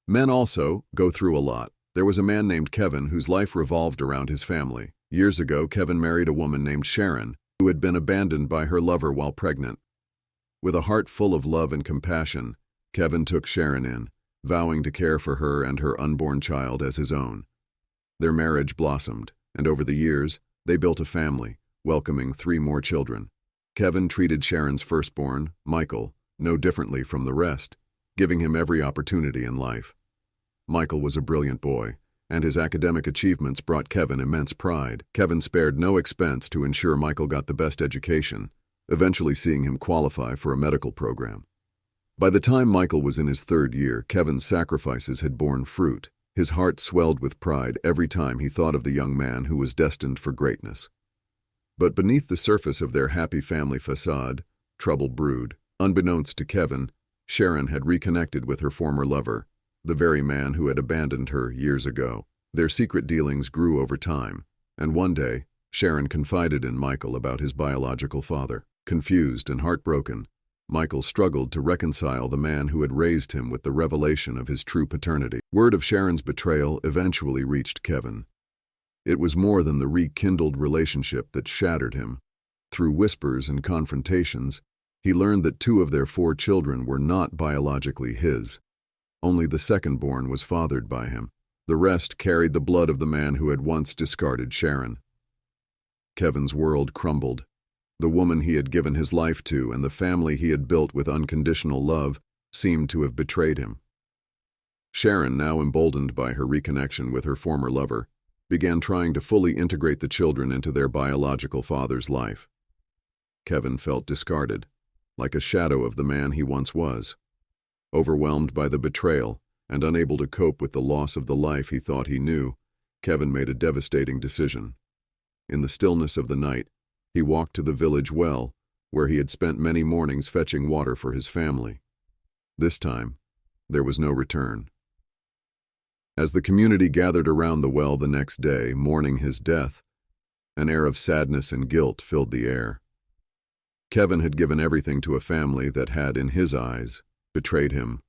Men also go through a lot. There was a man named Kevin whose life revolved around his family. Years ago, Kevin married a woman named Sharon, who had been abandoned by her lover while pregnant. With a heart full of love and compassion, Kevin took Sharon in, vowing to care for her and her unborn child as his own. Their marriage blossomed, and over the years, they built a family, welcoming 3 more children. Kevin treated Sharon's firstborn, Michael, no differently from the rest, giving him every opportunity in life. Michael was a brilliant boy, and his academic achievements brought Kevin immense pride. Kevin spared no expense to ensure Michael got the best education, eventually seeing him qualify for a medical program. By the time Michael was in his 3rd year, Kevin's sacrifices had borne fruit. His heart swelled with pride every time he thought of the young man who was destined for greatness. But beneath the surface of their happy family facade, trouble brewed. Unbeknownst to Kevin, Sharon had reconnected with her former lover, the very man who had abandoned her years ago. Their secret dealings grew over time, and one day, Sharon confided in Michael about his biological father. Confused and heartbroken, Michael struggled to reconcile the man who had raised him with the revelation of his true paternity. Word of Sharon's betrayal eventually reached Kevin. It was more than the rekindled relationship that shattered him. Through whispers and confrontations, he learned that 2 of their 4 children were not biologically his. Only the second-born was fathered by him. The rest carried the blood of the man who had once discarded Sharon. Kevin's world crumbled. The woman he had given his life to and the family he had built with unconditional love seemed to have betrayed him. Sharon, now emboldened by her reconnection with her former lover, began trying to fully integrate the children into their biological father's life. Kevin felt discarded, like a shadow of the man he once was. Overwhelmed by the betrayal and unable to cope with the loss of the life he thought he knew, Kevin made a devastating decision. In the stillness of the night, he walked to the village well, where he had spent many mornings fetching water for his family. This time, there was no return. As the community gathered around the well the next day, mourning his death, an air of sadness and guilt filled the air. Kevin had given everything to a family that had, in his eyes, betrayed him